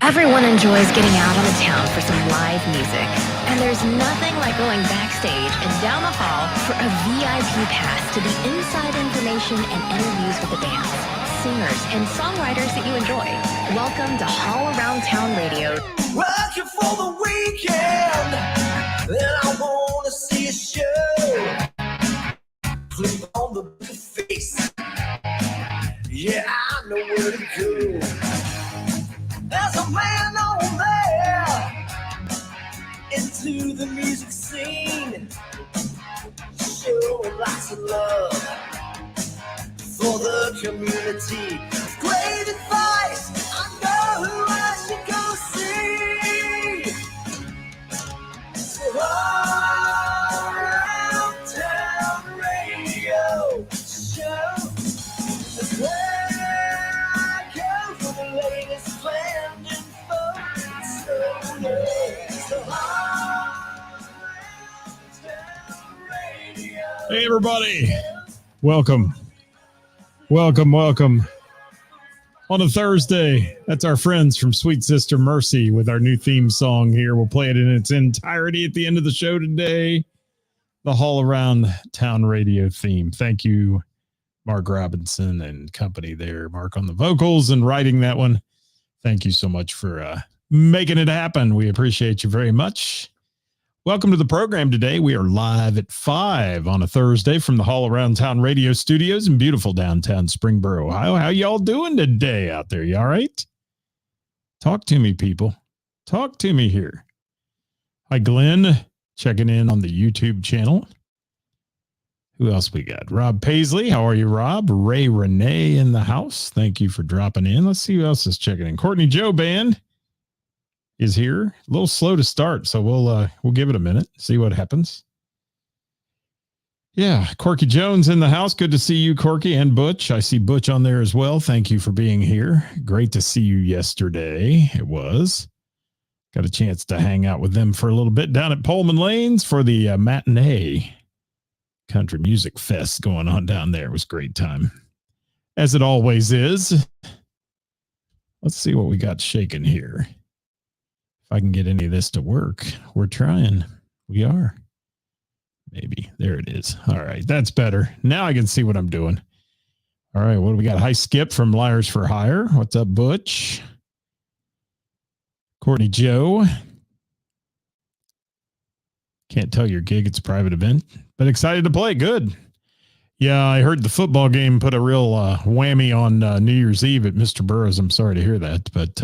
Everyone enjoys getting out on the town for some live music. And there's nothing like going backstage and down the hall for a VIP pass to the inside information and interviews with the bands, singers, and songwriters that you enjoy. Welcome to All Around Town Radio. Working for the weekend, and I want to see a show. Click on the face. Yeah, I know where to go. There's a man on there into the music scene, showing lots of love for the community. Great advice, I know who I should go see. So all around town radio show is where I go for the latest band info. So all around town radio. Hey, everybody. Welcome. On a Thursday, that's our friends from Sweet Sister Mercy with our new theme song here. We'll play it in its entirety at the end of the show today. The All Around Town Radio theme. Thank you, Mark Robinson and company there. Mark on the vocals and writing that one. Thank you so much for making it happen. We appreciate you very much. Welcome to the program today. We are live at 5 on a Thursday from the All Around Town Radio studios in beautiful downtown Springboro, Ohio. How y'all doing today out there? You all right? Talk to me, people. Talk to me here. Hi, Glenn, checking in on the YouTube channel. Who else we got? Rob Paisley. How are you, Rob? Ray Renee in the house. Thank you for dropping in. Let's see who else is checking in. Courtney Joe Band is here. A little slow to start, so we'll give it a minute, see what happens. Yeah, Corky Jones in the house. Good to see you, Corky, and Butch. I see Butch on there as well. Thank you for being here. Great to see you yesterday. It was. Got a chance to hang out with them for a little bit down at Pullman Lanes for the matinee country music fest going on down there. It was a great time, as it always is. Let's see what we got shaking here. If I can get any of this to work. We're trying. We are. Maybe. There it is. All right. That's better. Now I can see what I'm doing. All right. What do we got? Hi, Skip from Liars for Hire. What's up, Butch? Courtney Joe. Can't tell your gig. It's a private event, but excited to play. Good. Yeah, I heard the football game put a real whammy on New Year's Eve at Mr. Burroughs. I'm sorry to hear that, but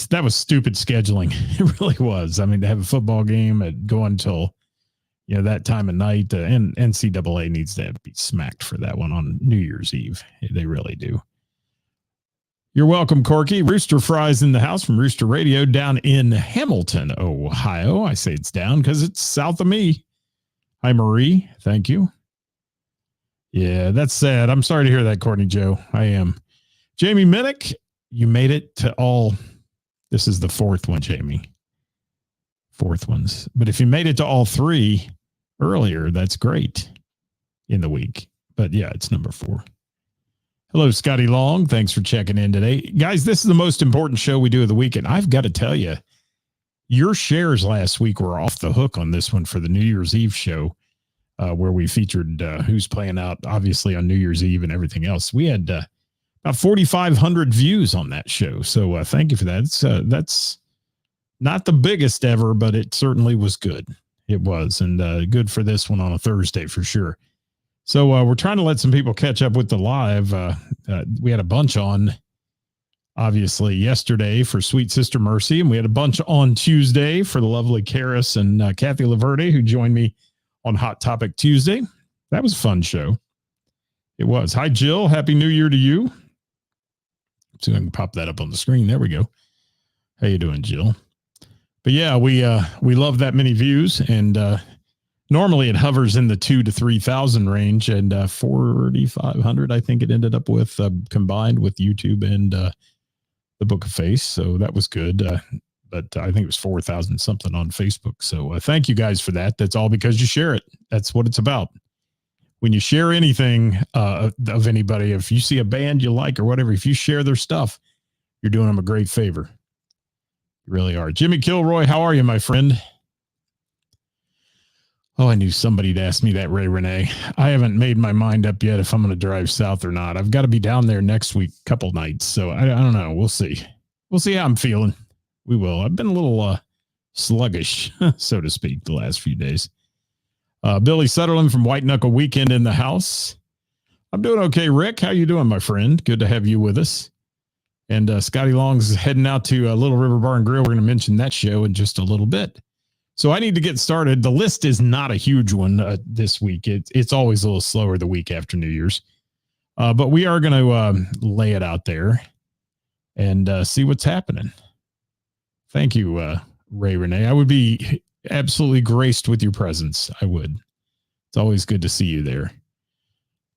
that was stupid scheduling. It really was. I mean, to have a football game at go until that time of night, and NCAA needs to be smacked for that one on New Year's Eve. They really do. You're welcome, Corky. Rooster Fries in the house from Rooster Radio down in Hamilton, Ohio. I say it's down because it's south of me. Hi, Marie. Thank you. Yeah, that's sad. I'm sorry to hear that, Courtney Joe. I am. Jamie Minnick, you made it to all. This is the fourth one, Jamie. Fourth ones. But if you made it to all three earlier, that's great in the week. But yeah, it's number 4. Hello, Scotty Long. Thanks for checking in today. Guys, this is the most important show we do of the week. And I've got to tell you, your shares last week were off the hook on this one for the New Year's Eve show, where we featured who's playing out, obviously, on New Year's Eve and everything else. We had about 4,500 views on that show. So thank you for that. That's not the biggest ever, but it certainly was good. It was, and good for this one on a Thursday for sure. So we're trying to let some people catch up with the live. We had a bunch on, obviously, yesterday for Sweet Sister Mercy, and we had a bunch on Tuesday for the lovely Karis and Kathy Laverde, who joined me on Hot Topic Tuesday. That was a fun show. It was. Hi, Jill. Happy New Year to you. See if I can pop that up on the screen. There we go. How you doing, Jill? But yeah, we love that many views, and normally it hovers in the 2,000 to 3,000 range, and 4,500 I think it ended up with combined with YouTube and the Book of Face. So that was good. But I think it was 4,000 something on Facebook. So thank you guys for that. That's all because you share it. That's what it's about. When you share anything of anybody, if you see a band you like or whatever, if you share their stuff, You're doing them a great favor. You really are. Jimmy Kilroy, how are you, my friend? Oh, I knew somebody'd ask me that, Ray Renee. I haven't made my mind up yet if I'm going to drive south or not. I've got to be down there next week, couple nights. So I don't know. We'll see. We'll see how I'm feeling. We will. I've been a little sluggish, so to speak, the last few days. Billy Sutherland from White Knuckle Weekend in the house. I'm doing okay, Rick. How you doing, my friend? Good to have you with us. And Scotty Long's heading out to Little River Bar and Grill. We're going to mention that show in just a little bit. So I need to get started. The list is not a huge one this week. It's always a little slower the week after New Year's. But we are going to lay it out there and see what's happening. Thank you, Ray Renee. I would be absolutely graced with your presence. I would. It's always good to see you there.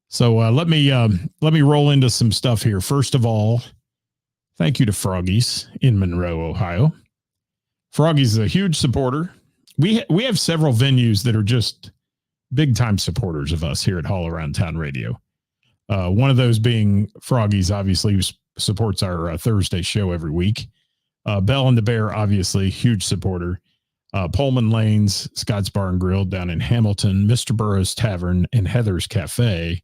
So let me roll into some stuff here. First of all, thank you to Froggies in Monroe, Ohio. Froggies is a huge supporter. We have several venues that are just big time supporters of us here at All Around Town Radio. One of those being Froggies, obviously, who supports our Thursday show every week. Bell and the Bear, obviously, huge supporter. Pullman Lanes, Scott's Bar and Grill down in Hamilton, Mr. Burroughs Tavern, and Heather's Cafe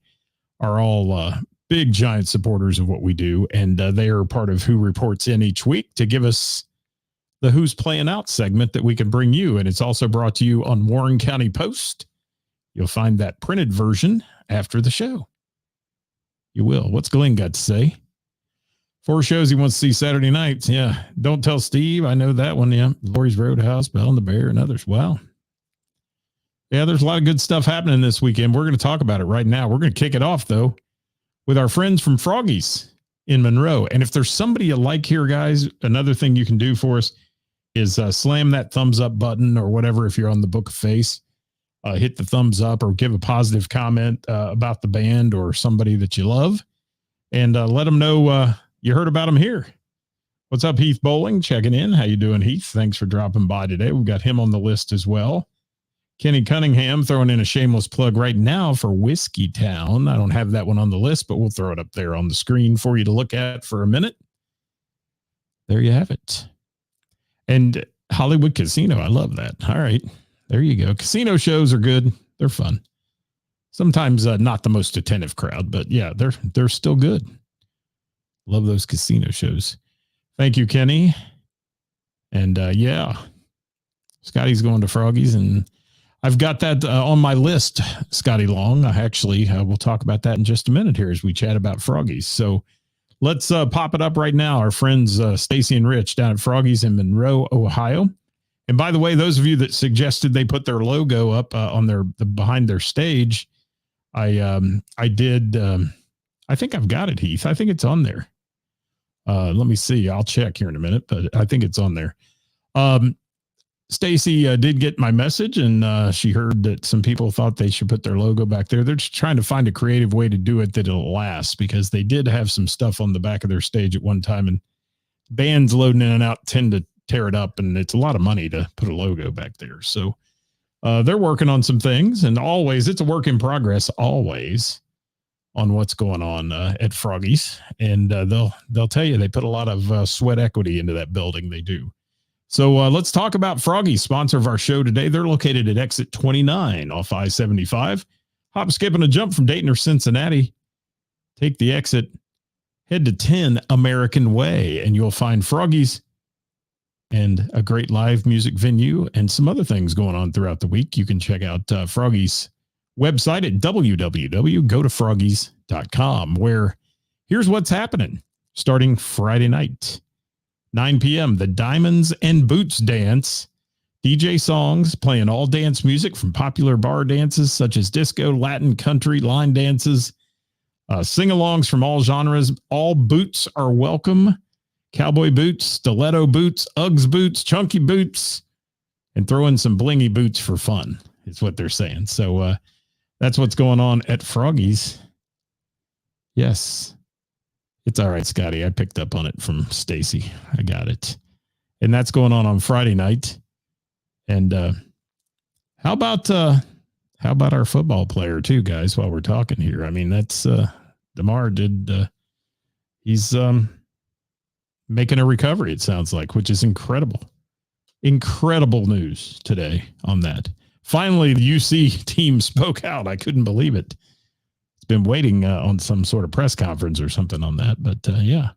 are all big, giant supporters of what we do. And they are part of who reports in each week to give us the Who's Playing Out segment that we can bring you. And it's also brought to you on Warren County Post. You'll find that printed version after the show. You will. What's Glenn got to say? 4 shows he wants to see Saturday nights. Yeah. Don't Tell Steve. I know that one. Yeah. Lori's Roadhouse, Bell and the Bear, and others. Wow. Yeah, there's a lot of good stuff happening this weekend. We're going to talk about it right now. We're going to kick it off, though, with our friends from Froggies in Monroe. And if there's somebody you like here, guys, another thing you can do for us is slam that thumbs up button or whatever. If you're on the Book of Face, hit the thumbs up or give a positive comment about the band or somebody that you love, and let them know you heard about them here. What's up, Heath Bowling? Checking in. How you doing, Heath? Thanks for dropping by today. We've got him on the list as well. Kenny Cunningham throwing in a shameless plug right now for Whiskey Town. I don't have that one on the list, but we'll throw it up there on the screen for you to look at for a minute. There you have it. And Hollywood Casino. I love that. All right. There you go. Casino shows are good. They're fun. Sometimes not the most attentive crowd, but yeah, they're still good. Love those casino shows. Thank you, Kenny. And yeah, Scotty's going to Froggies, and I've got that on my list, Scotty Long. We'll talk about that in just a minute here as we chat about Froggies. So let's pop it up right now. Our friends Stacy and Rich down at Froggies in Monroe, Ohio. And by the way, those of you that suggested they put their logo up on behind their stage, I did. I think I've got it, Heath. I think it's on there. Let me see. I'll check here in a minute, but I think it's on there. Stacy did get my message, and she heard that some people thought they should put their logo back there. They're just trying to find a creative way to do it that it'll last, because they did have some stuff on the back of their stage at one time, and bands loading in and out tend to tear it up, and it's a lot of money to put a logo back there. So they're working on some things, and always it's a work in progress, always, on what's going on at Froggies. And they'll tell you they put a lot of sweat equity into that building. They do. So let's talk about Froggies, sponsor of our show today. They're located at exit 29 off I-75. Hop, skip, and a jump from Dayton or Cincinnati. Take the exit, head to 10 American Way, and you'll find Froggies and a great live music venue and some other things going on throughout the week. You can check out Froggies' website at www.gotofroggies.com, where here's what's happening starting Friday night. 9 p.m., the Diamonds and Boots Dance. DJ songs playing all dance music from popular bar dances such as disco, Latin, country, line dances, sing-alongs from all genres. All boots are welcome. Cowboy boots, stiletto boots, Uggs boots, chunky boots, and throw in some blingy boots for fun is what they're saying. So that's what's going on at Froggies. Yes. It's all right, Scotty. I picked up on it from Stacy. I got it. And that's going on Friday night. And how about our football player too, guys, while we're talking here? I mean, that's DeMar did he's making a recovery, it sounds like, which is incredible. Incredible news today on that. Finally, the UC team spoke out. I couldn't believe it. It's been waiting on some sort of press conference or something on that. But yeah,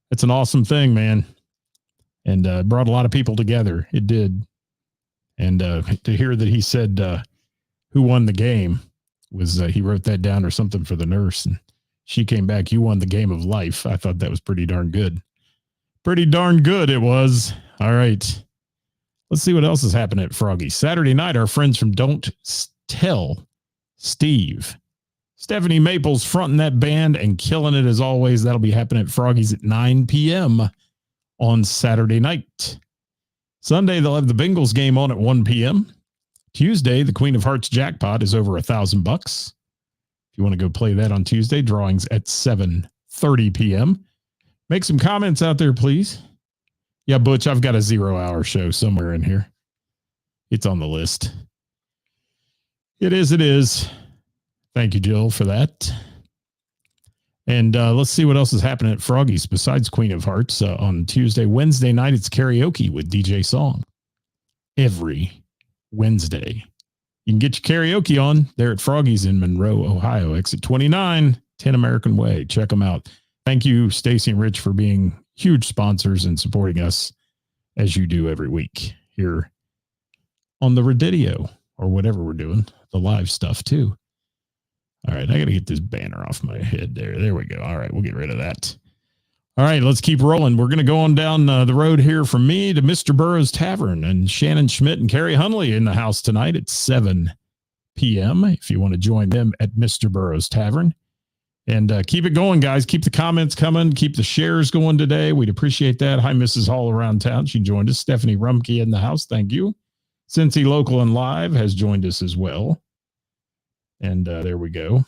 it's an awesome thing, man. And brought a lot of people together. It did. And to hear that he said who won the game was he wrote that down or something for the nurse. And she came back, you won the game of life. I thought that was pretty darn good. Pretty darn good it was. All right. Let's see what else is happening at Froggy. Saturday night, our friends from Don't Tell Steve. Stephanie Maples fronting that band and killing it as always. That'll be happening at Froggy's at 9 p.m. on Saturday night. Sunday, they'll have the Bengals game on at 1 p.m. Tuesday, the Queen of Hearts jackpot is over $1,000. If you want to go play that on Tuesday, drawings at 7:30 p.m. Make some comments out there, please. Yeah, Butch, I've got a 0-hour show somewhere in here. It's on the list. It is. It is. Thank you, Jill, for that. And let's see what else is happening at Froggy's besides Queen of Hearts on Tuesday. Wednesday night, it's karaoke with DJ Song. Every Wednesday. You can get your karaoke on there at Froggy's in Monroe, Ohio, exit 29, 10 American Way. Check them out. Thank you, Stacy and Rich, for being huge sponsors and supporting us as you do every week here on the Redidio or whatever we're doing, the live stuff too. All right, I got to get this banner off my head there. There we go. All right, we'll get rid of that. All right, let's keep rolling. We're going to go on down the road here from me to Mr. Burroughs Tavern, and Shannon Schmidt and Carrie Hunley in the house tonight at 7 p.m. if you want to join them at Mr. Burroughs Tavern. And keep it going, guys. Keep the comments coming. Keep the shares going today. We'd appreciate that. Hi, Mrs. Hall around town. She joined us. Stephanie Rumke in the house. Thank you. Cincy Local and Live has joined us as well. And there we go.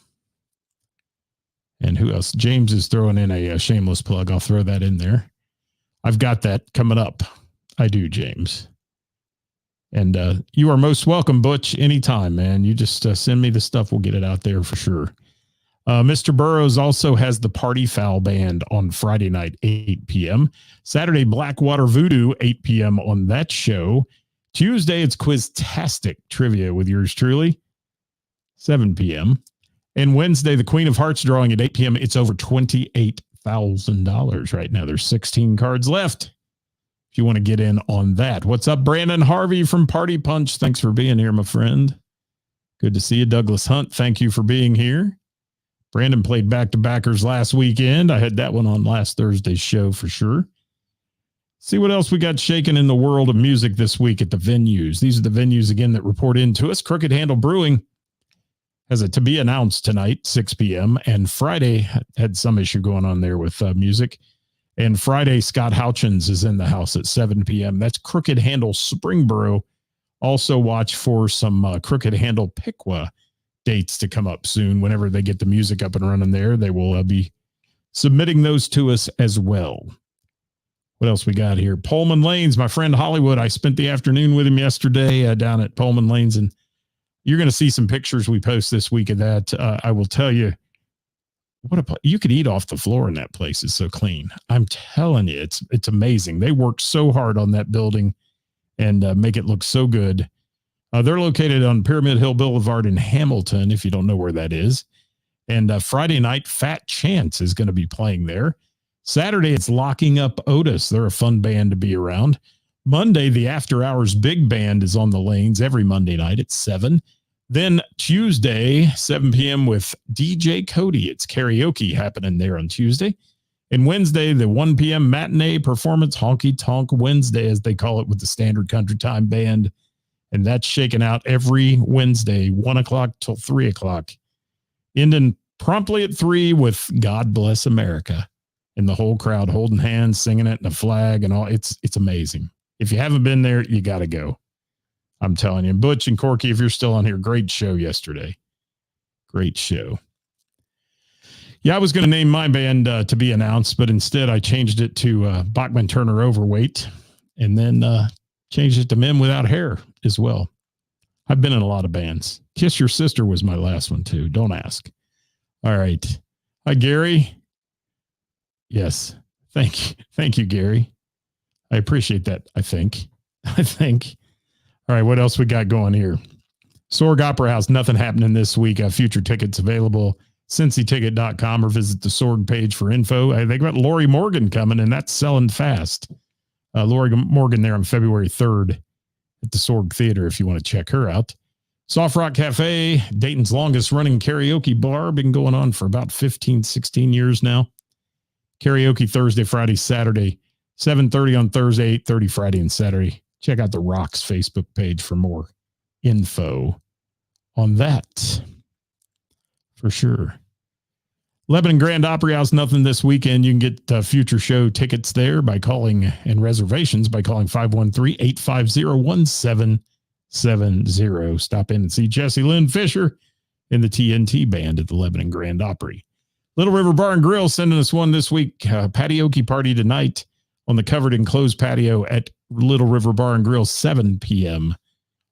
And who else? James is throwing in a shameless plug. I'll throw that in there. I've got that coming up. I do, James. And you are most welcome, Butch, anytime, man. You just send me the stuff. We'll get it out there for sure. Mr. Burroughs also has the Party Foul Band on Friday night, 8 p.m. Saturday, Blackwater Voodoo, 8 p.m. on that show. Tuesday, it's Quiztastic Trivia with yours truly, 7 p.m. And Wednesday, the Queen of Hearts drawing at 8 p.m. It's over $28,000 right now. There's 16 cards left if you want to get in on that. What's up, Brandon Harvey from Party Punch? Thanks for being here, my friend. Good to see you. Douglas Hunt, thank you for being here. Brandon played back-to-backers last weekend. I had that one on last Thursday's show for sure. See what else we got shaking in the world of music this week at the venues. These are the venues, again, that report in to us. Crooked Handle Brewing has a to be announced tonight, 6 p.m. And Friday had some issue going on there with music. And Friday, Scott Houchins is in the house at 7 p.m. That's Crooked Handle Springboro. Also watch for some Crooked Handle Piqua dates to come up soon. Whenever they get the music up and running there, they will be submitting those to us as well. What else we got here? Pullman Lanes, my friend Hollywood. I spent the afternoon with him yesterday down at Pullman Lanes, and you're going to see some pictures we post this week of that. I will tell you, you could eat off the floor in that place. It's so clean. I'm telling you, it's amazing. They worked so hard on that building and make it look so good. They're located on Pyramid Hill Boulevard in Hamilton, if you don't know where that is. And Friday night, Fat Chance is going to be playing there. Saturday, it's Locking Up Otis. They're a fun band to be around. Monday, the After Hours Big Band is on the lanes every Monday night at 7. Then Tuesday, 7 p.m. with DJ Cody. It's karaoke happening there on Tuesday. And Wednesday, the 1 p.m. matinee performance, Honky Tonk Wednesday, as they call it, with the Standard Country Time Band. And that's shaken out every Wednesday, 1 o'clock till 3 o'clock. Ending promptly at 3 with God Bless America. And the whole crowd holding hands, singing it, and a flag and all. It's amazing. If you haven't been there, you got to go. I'm telling you. Butch and Corky, if you're still on here, great show yesterday. Great show. Yeah, I was going to name my band to be announced, but instead I changed it to Bachman Turner Overweight. And then changed it to Men Without Hair as well. I've been in a lot of bands. Kiss Your Sister was my last one too. Don't ask. All right. Hi, Gary. Yes. Thank you, Gary. I appreciate that. I think. All right, what else we got going here? Sorg Opera House, nothing happening this week. Future tickets available, cincyticket.com, or visit the Sorg page for info. They got Lori Morgan coming, and that's selling fast. Lori Morgan there on February 3rd at the Sorg Theater if you want to check her out. Soft Rock Cafe, Dayton's longest running karaoke bar, been going on for about 15, 16 years now. Karaoke Thursday, Friday, Saturday, 7:30 on Thursday, 8:30 Friday and Saturday. Check out the Rocks Facebook page for more info on that for sure. Lebanon Grand Opry House, nothing this weekend. You can get future show tickets there by calling, and reservations by calling 513-850-1770. Stop in and see Jesse Lynn Fisher in the TNT band at the Lebanon Grand Opry. Little River Bar and Grill sending us one this week. Patioke party tonight on the covered and closed patio at Little River Bar and Grill, 7 p.m.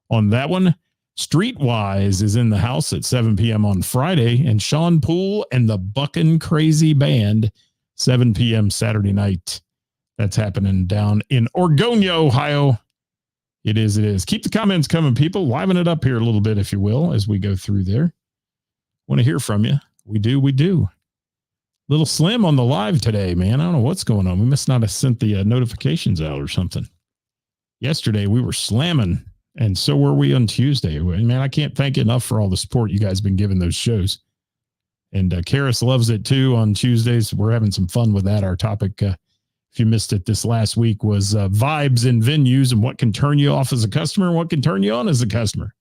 on that one. Streetwise is in the house at 7 p.m. on Friday, and Sean Poole and the Buckin' Crazy Band, 7 p.m. Saturday night. That's happening down in Oregon, Ohio. It is. Keep the comments coming, people. Liven it up here a little bit, if you will, as we go through there. Want to hear from you. We do. Little slim on the live today, man. I don't know what's going on. We must not have sent the notifications out or something. Yesterday, we were slamming. And so were we on Tuesday. Man, I can't thank you enough for all the support you guys have been giving those shows. And Karis loves it too on Tuesdays. We're having some fun with that. Our topic, if you missed it this last week, was vibes in venues and what can turn you off as a customer and what can turn you on as a customer.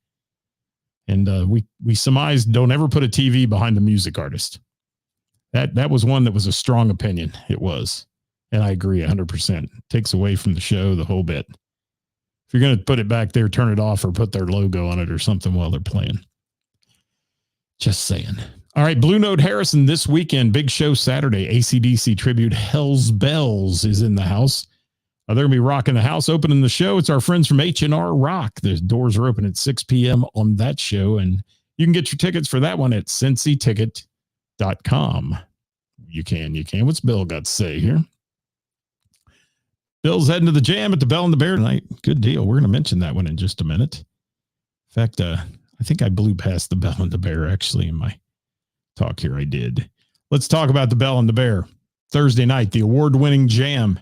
And we surmised don't ever put a TV behind the music artist. That was one that was a strong opinion. It was. And I agree 100%. Takes away from the show the whole bit. If you're going to put it back there, turn it off or put their logo on it or something while they're playing. Just saying. All right, Blue Note Harrison this weekend, big show Saturday. AC/DC tribute Hell's Bells is in the house. They're going to be rocking the house, opening the show. It's our friends from H&R Rock. The doors are open at 6 p.m. on that show, and you can get your tickets for that one at cincyticket.com. You can. What's Bill got to say here? Bill's heading to the jam at the Bell and the Bear tonight. Good deal. We're going to mention that one in just a minute. In fact, I think I blew past the Bell and the Bear actually in my talk here. I did. Let's talk about the Bell and the Bear. Thursday night, the award-winning jam,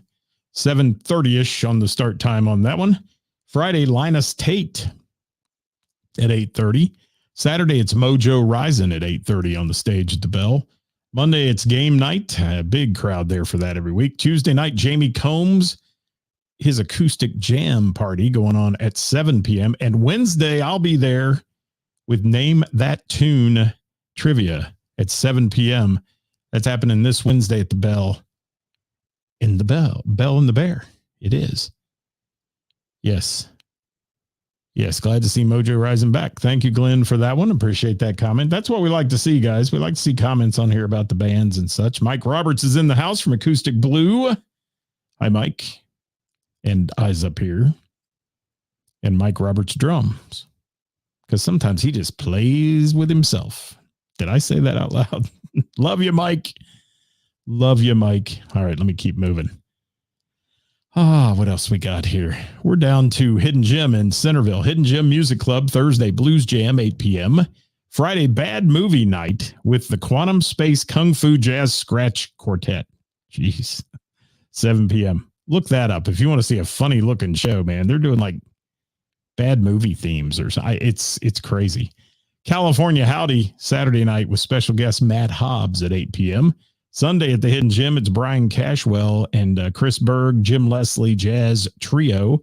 7:30-ish on the start time on that one. Friday, Linus Tate at 8:30. Saturday, it's Mojo Rising at 8:30 on the stage at the Bell. Monday, it's game night. A big crowd there for that every week. Tuesday night, Jamie Combs, his acoustic jam party going on at 7 p.m. And Wednesday, I'll be there with Name That Tune trivia at 7 p.m. That's happening this Wednesday at the Bell and the Bear. It is. Yes, glad to see Mojo rising back. Thank you, Glenn, for that one. Appreciate that comment. That's what we like to see, guys. We like to see comments on here about the bands and such. Mike Roberts is in the house from Acoustic Blue. Hi, Mike. And Eyes Up Here. And Mike Roberts drums. Because sometimes he just plays with himself. Did I say that out loud? Love you, Mike. Love you, Mike. All right, let me keep moving. What else we got here? We're down to Hidden Gem in Centerville. Hidden Gem Music Club, Thursday, Blues Jam, 8 p.m. Friday, Bad Movie Night with the Quantum Space Kung Fu Jazz Scratch Quartet. Jeez. 7 p.m. Look that up if you want to see a funny looking show, man. They're doing like bad movie themes or something. It's crazy. California Howdy, Saturday night with special guest Matt Hobbs at 8 p.m. Sunday at the Hidden Gem, it's Brian Cashwell and Chris Berg, Jim Leslie Jazz Trio.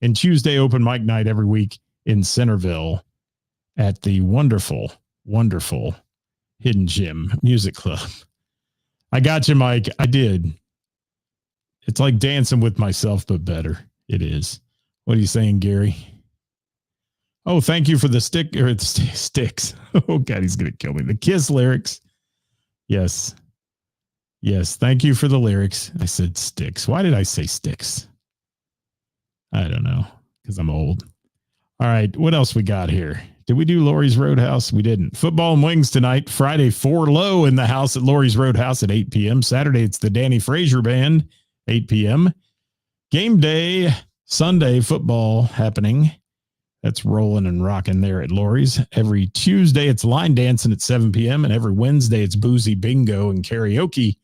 And Tuesday, open mic night every week in Centerville at the wonderful, wonderful Hidden Gem Music Club. I got you, Mike. I did. It's like dancing with myself, but better. It is. What are you saying, Gary? Oh, thank you for the sticks. Oh, God, he's going to kill me. The Kiss lyrics. Yes. Thank you for the lyrics. I said sticks. Why did I say sticks? I don't know. Because I'm old. All right. What else we got here? Did we do Lori's Roadhouse? We didn't. Football and wings tonight. Friday, 4 Low in the house at Lori's Roadhouse at 8 p.m. Saturday, it's the Danny Frazier Band, 8 p.m. Game day, Sunday football happening. That's rolling and rocking there at Lori's. Every Tuesday, it's line dancing at 7 p.m. And every Wednesday, it's boozy bingo and karaoke.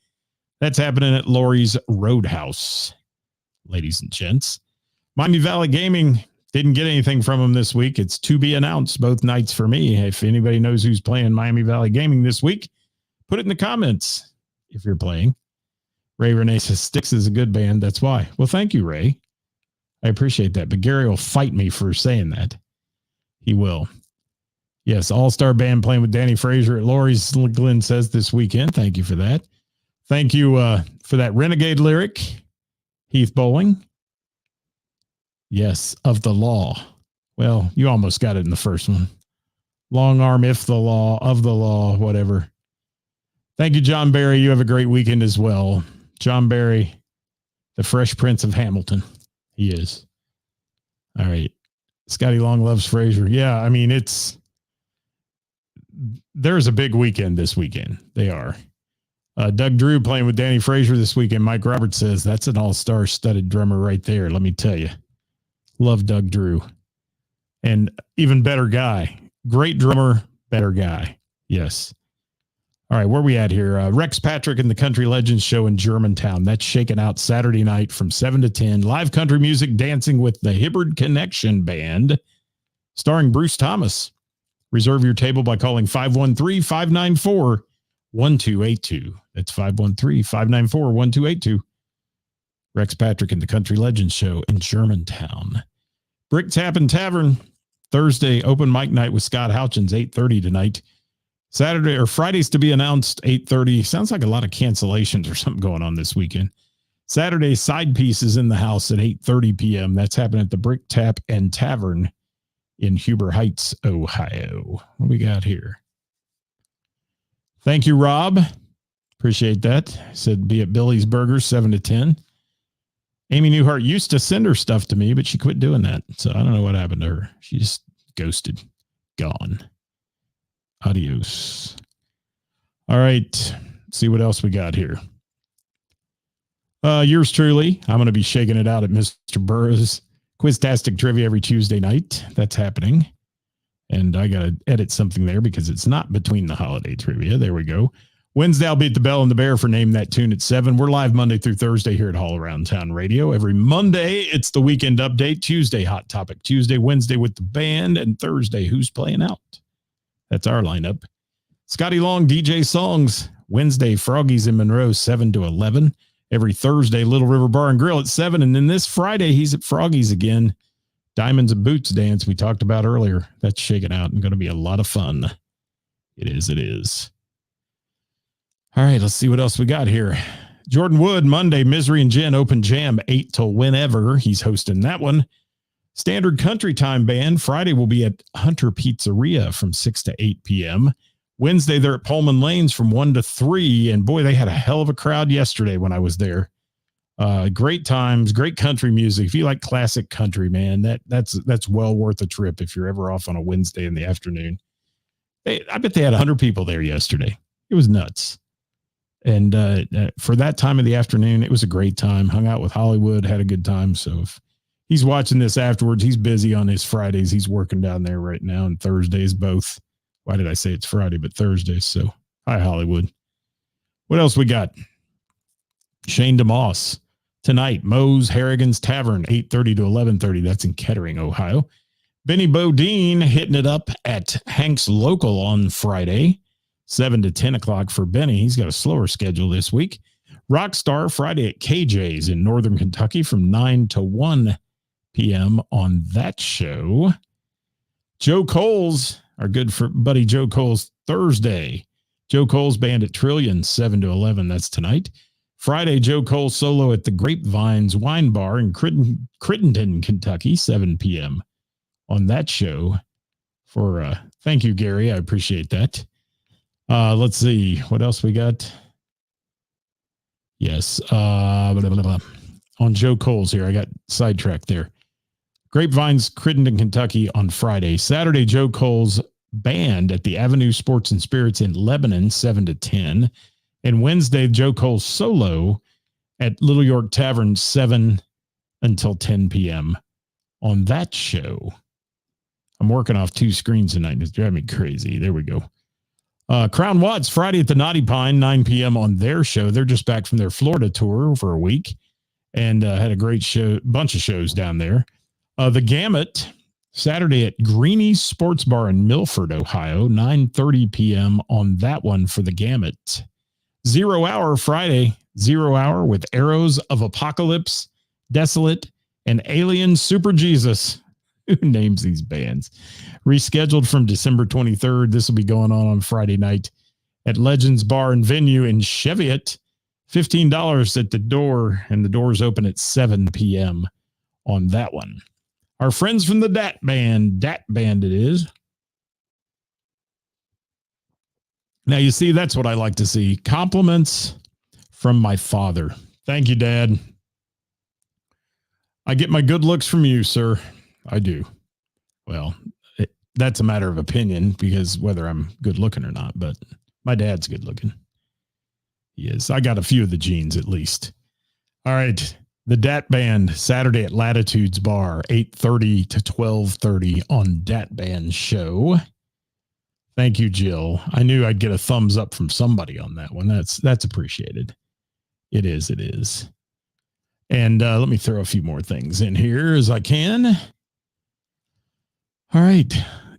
That's happening at Lori's Roadhouse, ladies and gents. Miami Valley Gaming, didn't get anything from them this week. It's to be announced both nights for me. If anybody knows who's playing Miami Valley Gaming this week, put it in the comments if you're playing. Ray Renee says Styx is a good band. That's why. Well, thank you, Ray. I appreciate that. But Gary will fight me for saying that. He will. Yes, all-star band playing with Danny Frazier at Lori's, Glenn says this weekend. Thank you for that. Thank you for that Renegade lyric, Heath Bowling. Yes, of the law. Well, you almost got it in the first one. Long arm, if the law, of the law, whatever. Thank you, John Barry. You have a great weekend as well. John Barry, the Fresh Prince of Hamilton. He is. All right. Scotty Long loves Frazier. Yeah, I mean, there's a big weekend this weekend. They are. Doug Drew playing with Danny Frazier this weekend. Mike Roberts says that's an all-star studded drummer right there. Let me tell you. Love Doug Drew. And even better guy. Great drummer, better guy. Yes. All right, where are we at here? Rex Patrick and the Country Legends show in Germantown. That's shaking out Saturday night from 7 to 10. Live country music dancing with the Hibbard Connection Band, starring Bruce Thomas. Reserve your table by calling 513-594-1282. That's 513-594-1282. Rex Patrick and the Country Legends show in Germantown. Brick Tappin' Tavern, Thursday, open mic night with Scott Houchins, 8:30 tonight. Saturday or Friday's to be announced, 8:30. Sounds like a lot of cancellations or something going on this weekend. Saturday, Side Pieces in the house at 8:30 p.m. That's happening at the Brick Tap and Tavern in Huber Heights, Ohio. What we got here? Thank you, Rob. Appreciate that. Said be at Billy's Burgers, 7 to 10. Amy Newhart used to send her stuff to me, but she quit doing that. So I don't know what happened to her. She just ghosted. Gone. Adios. All right. Let's see what else we got here. Yours truly. I'm going to be shaking it out at Mr. Burroughs. Quiztastic Trivia every Tuesday night. That's happening. And I got to edit something there because it's not between the holiday trivia. There we go. Wednesday, I'll be at the Bell and the Bear for Name That Tune at 7. We're live Monday through Thursday here at All Around Town Radio. Every Monday, it's the Weekend Update. Tuesday, Hot Topic Tuesday. Wednesday with the band. And Thursday, Who's Playing Out? That's our lineup. Scotty Long, DJ Songs. Wednesday, Froggies in Monroe, 7 to 11. Every Thursday, Little River Bar and Grill at 7. And then this Friday, he's at Froggies again. Diamonds and Boots dance we talked about earlier. That's shaking out and going to be a lot of fun. It is. It is. All right, let's see what else we got here. Jordan Wood, Monday, Misery and Gin Open Jam, 8 till whenever. He's hosting that one. Standard Country Time Band, Friday will be at Hunter Pizzeria from 6 to 8 p.m. Wednesday, they're at Pullman Lanes from 1 to 3. And boy, they had a hell of a crowd yesterday when I was there. Great times, great country music. If you like classic country, man, that's well worth a trip if you're ever off on a Wednesday in the afternoon. I bet they had 100 people there yesterday. It was nuts. And for that time of the afternoon, it was a great time. Hung out with Hollywood, had a good time. So if he's watching this afterwards, he's busy on his Fridays. He's working down there right now, and Thursdays both. Why did I say it's Friday, but Thursdays? So hi, Hollywood. What else we got? Shane DeMoss. Tonight, Moe's Harrigan's Tavern, 8:30 to 11:30. That's in Kettering, Ohio. Benny Bodine hitting it up at Hank's Local on Friday. 7 to 10 o'clock for Benny. He's got a slower schedule this week. Rockstar Friday at KJ's in Northern Kentucky from 9 to 1 p.m. on that show. Joe Coles, our good buddy Joe Coles, Thursday. Joe Coles Band at Trillion, 7 to 11. That's tonight. Friday, Joe Coles solo at the Grapevines Wine Bar in Crittenton, Kentucky, 7 p.m. on that show. Thank you, Gary. I appreciate that. Let's see what else we got. Yes. On Joe Coles here. I got sidetracked there. Grapevines, Crittenden, Kentucky on Friday. Saturday, Joe Cole's band at the Avenue Sports and Spirits in Lebanon, 7 to 10. And Wednesday, Joe Cole's solo at Little York Tavern, 7 until 10 p.m. on that show. I'm working off two screens tonight. It's driving me crazy. There we go. Crown Watts, Friday at the Naughty Pine, 9 p.m. on their show. They're just back from their Florida tour for a week and had a great show, bunch of shows down there. The Gamut, Saturday at Greenie's Sports Bar in Milford, Ohio, 9:30 p.m. on that one for the Gamut. 0 Hour, Friday, 0 Hour with Arrows of Apocalypse, Desolate, and Alien Super Jesus. Who names these bands? Rescheduled from December 23rd. This will be going on Friday night at Legends Bar and Venue in Cheviot. $15 at the door, and the doors open at 7 p.m. on that one. Our friends from the Dat Band it is. Now, you see, that's what I like to see. Compliments from my father. Thank you, Dad. I get my good looks from you, sir. I do. Well, that's a matter of opinion because whether I'm good looking or not, but my dad's good looking. He is. I got a few of the genes at least. All right. The Dat Band, Saturday at Latitudes Bar, 8:30 to 12:30 on Dat Band show. Thank you, Jill. I knew I'd get a thumbs up from somebody on that one. That's appreciated. It is. And let me throw a few more things in here as I can. All right.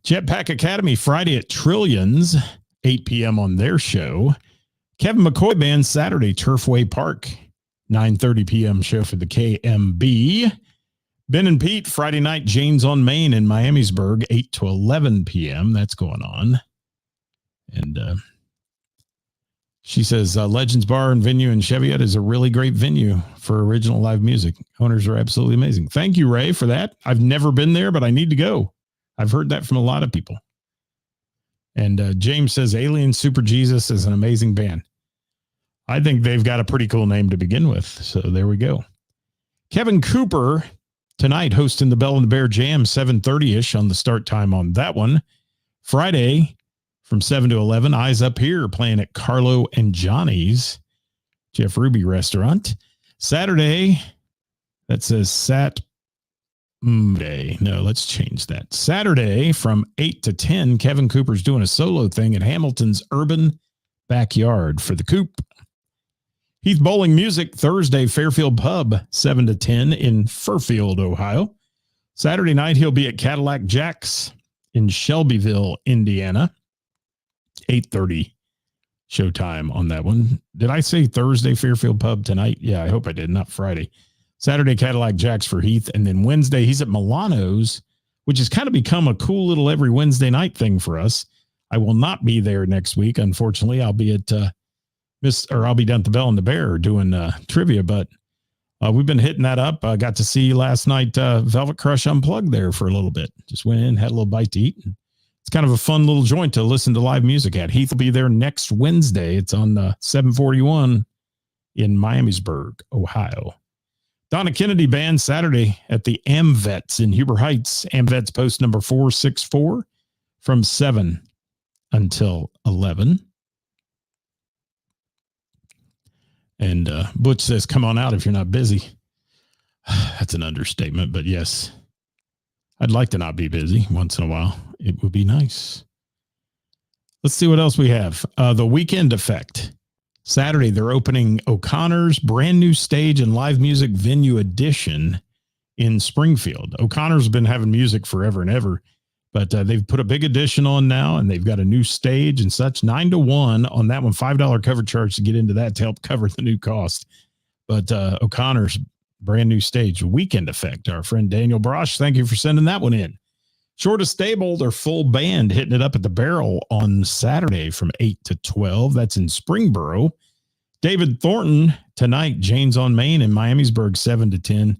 Jetpack Academy, Friday at Trillions, 8 p.m. on their show. Kevin McCoy Band, Saturday, Turfway Park, 9:30 p.m. show for the KMB. Ben and Pete, Friday night, Jane's on Main in Miamisburg, 8 to 11 p.m. That's going on. And she says, Legends Bar and Venue in Cheviot is a really great venue for original live music. Owners are absolutely amazing. Thank you, Ray, for that. I've never been there, but I need to go. I've heard that from a lot of people. And James says, Alien Super Jesus is an amazing band. I think they've got a pretty cool name to begin with. So there we go. Kevin Cooper tonight hosting the Bell and the Bear Jam, 7:30-ish on the start time on that one. Friday from 7 to 11, Eyes Up Here playing at Carlo and Johnny's Jeff Ruby restaurant. Saturday, that says Day. No, let's change that. Saturday from 8 to 10, Kevin Cooper's doing a solo thing at Hamilton's Urban Backyard for the Coop. Heath Bowling Music, Thursday, Fairfield Pub, 7 to 10 in Fairfield, Ohio. Saturday night, he'll be at Cadillac Jack's in Shelbyville, Indiana. 8:30 showtime on that one. Did I say Thursday, Fairfield Pub tonight? Yeah, I hope I did, not Friday. Saturday, Cadillac Jack's for Heath. And then Wednesday, he's at Milano's, which has kind of become a cool little every Wednesday night thing for us. I will not be there next week. Unfortunately, I'll be at I'll be down at the Bell and the Bear doing trivia, but we've been hitting that up. I got to see last night Velvet Crush Unplugged there for a little bit. Just went in, had a little bite to eat. It's kind of a fun little joint to listen to live music at. Heath will be there next Wednesday. It's on 741 in Miamisburg, Ohio. Donna Kennedy Band, Saturday at the AmVets in Huber Heights. AmVets post number 464 from 7 until 11. And Butch says, come on out if you're not busy. That's an understatement, but yes, I'd like to not be busy once in a while. It would be nice. Let's see what else we have. The Weekend Effect. Saturday, they're opening O'Connor's brand new stage and live music venue edition in Springfield. O'Connor's been having music forever and ever, but they've put a big addition on now, and they've got a new stage and such. 9 to 1 on that one. $5 cover charge to get into that to help cover the new cost. But O'Connor's brand new stage, Weekend Effect. Our friend Daniel Brosh, thank you for sending that one in. Short of Stable, their full band hitting it up at the Barrel on Saturday from 8 to 12. That's in Springboro. David Thornton tonight, Jane's on Main in Miamisburg, 7 to 10.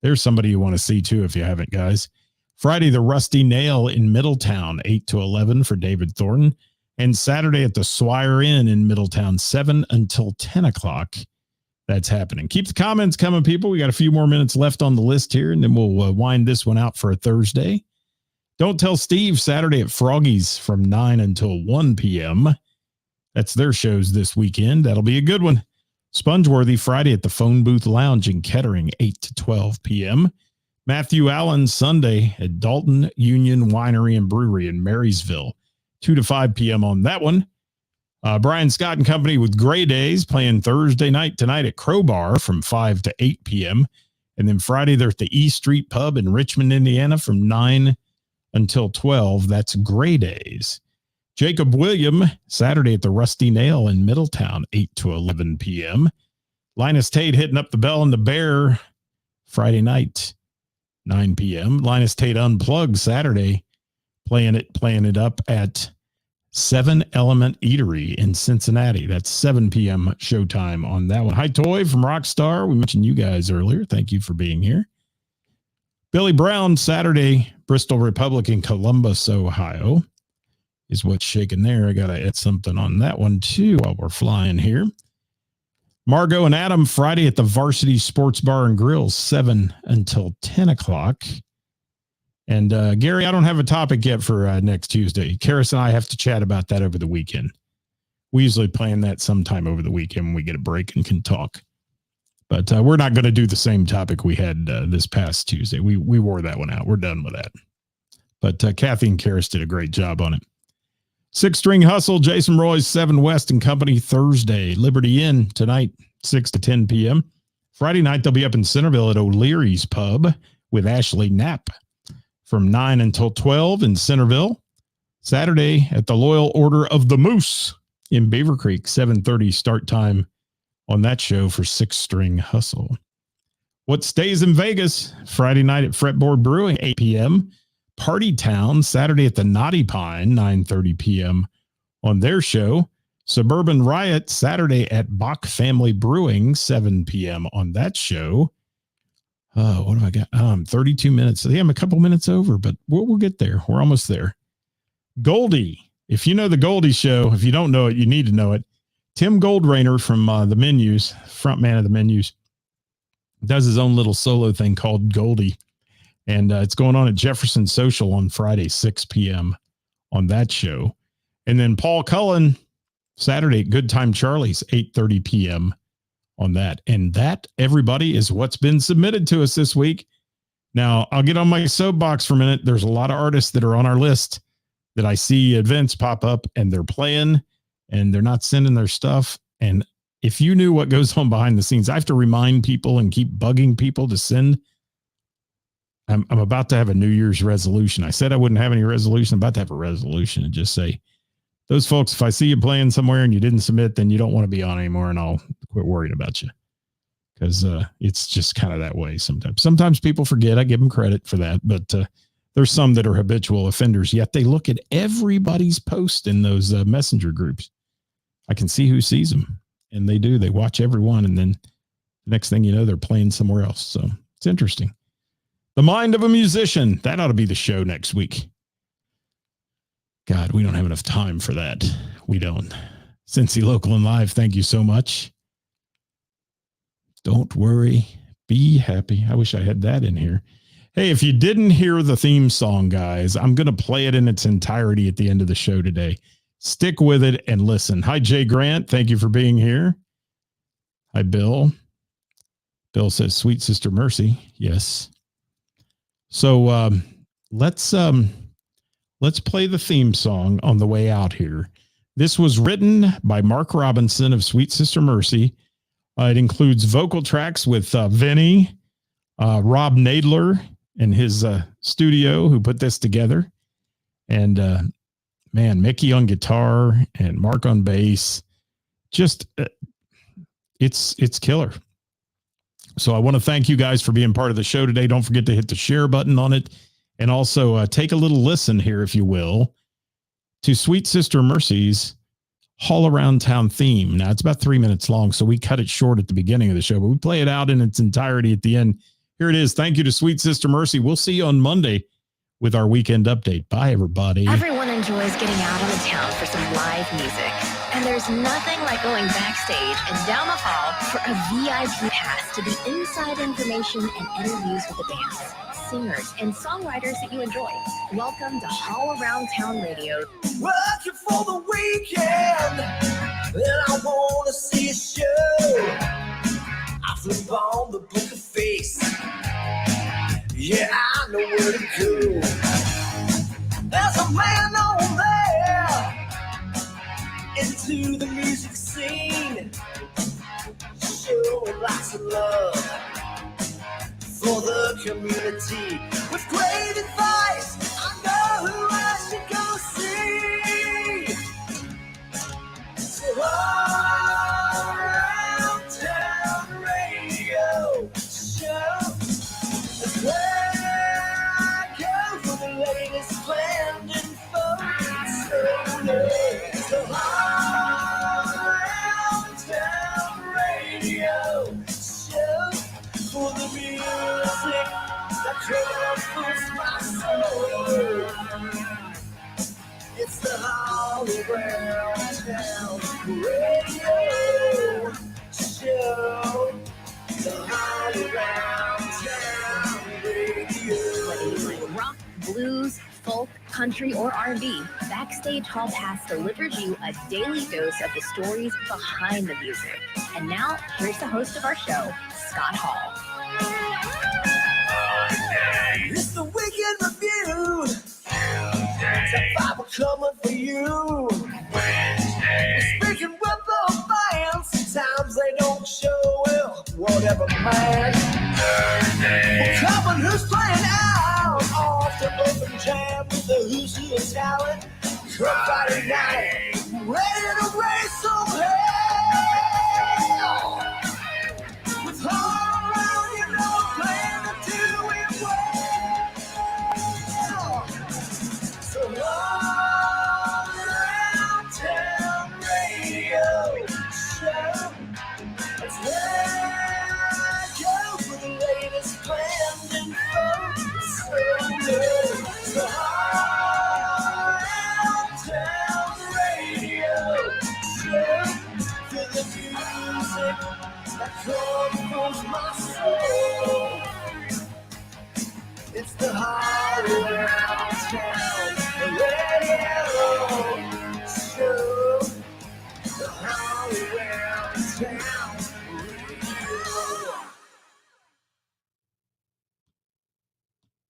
There's somebody you want to see too if you haven't, guys. Friday, the Rusty Nail in Middletown, 8 to 11 for David And Saturday at the Swire Inn in Middletown, 7 until 10 o'clock that's happening. Keep the comments coming, people. We got a few more minutes left on the list here, and then we'll wind this one out for a Thursday. Don't Tell Steve, Saturday at Froggy's from 9 until 1 p.m. That's their shows this weekend. That'll be a good one. Spongeworthy, Friday at the Phone Booth Lounge in Kettering, 8 to 12 p.m. Matthew Allen, Sunday at Dalton Union Winery and Brewery in Marysville, 2 to 5 p.m. on that one. Brian Scott and Company with Gray Days playing Thursday night tonight at Crowbar from 5 to 8 p.m. And then Friday, they're at the E Street Pub in Richmond, Indiana from 9 until 12. That's Gray Days. Jacob William, Saturday at the Rusty Nail in Middletown, 8 to 11 p.m. Linus Tate hitting up the Bell and the Bear Friday night, 9 p.m. Linus Tate Unplugged Saturday, playing it up at 7 Element Eatery in Cincinnati. That's 7 p.m. showtime on that one. Hi, Toy from Rockstar. We mentioned you guys earlier. Thank you for being here. Billy Brown, Saturday, Bristol Republic in Columbus, Ohio, is what's shaking there. I got to add something on that one, too, while we're flying here. Margot and Adam, Friday at the Varsity Sports Bar and Grill, 7 until 10 o'clock. And Gary, I don't have a topic yet for next Tuesday. Karis and I have to chat about that over the weekend. We usually plan that sometime over the weekend when we get a break and can talk. But we're not going to do the same topic we had this past Tuesday. We wore that one out. We're done with that. But Kathy and Karis did a great job on it. Six String Hustle, Jason Roy's 7 West and Company Thursday. Liberty Inn tonight, 6 to 10 p.m. Friday night, they'll be up in Centerville at O'Leary's Pub with Ashley Knapp from 9 until 12 in Centerville. Saturday at the Loyal Order of the Moose in Beaver Creek, 7:30 start time on that show for Six String Hustle. What Stays in Vegas, Friday night at Fretboard Brewing, 8 p.m. Party Town, Saturday at the Naughty Pine, 9:30 p.m. on their show. Suburban Riot, Saturday at Bach Family Brewing, 7 p.m. on that show. What have I got? 32 minutes. Yeah, I'm a couple minutes over, but we'll get there. We're almost there. Goldie. If you know the Goldie Show, if you don't know it, you need to know it. Tim Goldrainer from the Menus, front man of the Menus, does his own little solo thing called Goldie. And it's going on at Jefferson Social on Friday, 6 p.m. on that show. And then Paul Cullen, Saturday at Good Time Charlie's, 8:30 p.m. on that. And that, everybody, is what's been submitted to us this week. Now, I'll get on my soapbox for a minute. There's a lot of artists that are on our list that I see events pop up and they're playing and they're not sending their stuff. And if you knew what goes on behind the scenes, I have to remind people and keep bugging people to send. I'm about to have a New Year's resolution. I said I wouldn't have any resolution. I'm about to have a resolution and just say, those folks, if I see you playing somewhere and you didn't submit, then you don't want to be on anymore and I'll quit worrying about you. Because it's just kind of that way sometimes. Sometimes people forget. I give them credit for that. But there's some that are habitual offenders, yet they look at everybody's post in those messenger groups. I can see who sees them. And they do. They watch everyone. And then the next thing you know, they're playing somewhere else. So it's interesting. The Mind of a Musician. That ought to be the show next week. God, we don't have enough time for that. We don't. Cincy Local and Live, thank you so much. Don't worry. Be happy. I wish I had that in here. Hey, if you didn't hear the theme song, guys, I'm going to play it in its entirety at the end of the show today. Stick with it and listen. Hi, Jay Grant. Thank you for being here. Hi, Bill. Bill says, Sweet Sister Mercy. Yes. So let's play the theme song on the way out here. This was written by Mark Robinson of Sweet Sister Mercy. It includes vocal tracks with Vinny, Rob Nadler, and his studio who put this together. And man, Mickey on guitar and Mark on bass. Just it's killer. So I want to thank you guys for being part of the show today. Don't forget to hit the share button on it. And also take a little listen here, if you will, to Sweet Sister Mercy's All Around Town theme. Now, it's about 3 minutes long, so we cut it short at the beginning of the show, but we play it out in its entirety at the end. Here it is. Thank you to Sweet Sister Mercy. We'll see you on Monday with our weekend update. Bye, everybody. Everyone enjoys getting out on the town for some live music. And there's nothing like going backstage and down the hall for a VIP pass to the inside information and interviews with the bands, singers, and songwriters that you enjoy. Welcome to All Around Town Radio. Working for the weekend, and I want to see a show. I flip on the book of face. Yeah, I know where to go. There's a man on there into the music scene, showing lots of love for the community. With great advice, I know who I should go see. So all around town radio show is where I go for the latest planned info. So all around town radio show for the music that troubles my soul. It's the All Around Town Radio Show. The All Around Town Radio. Whether you like rock, blues, folk, country, or R&B, Backstage Hall Pass delivers you a daily dose of the stories behind the music. And now, here's the host of our show, Scott Hall. It's the Weekend Review. It's a Bible coming for you. We're speaking with the fans. Sometimes they don't show well. Whatever, man. We're covering who's playing out. Off the open jam with the who's who of talent. Come Friday night, ready to raise some hell. With all around, you know, playing to do it well. So all around town radio show. That's where I go for the latest planned info. So all around town radio show for the music that comforts my soul. It's the high.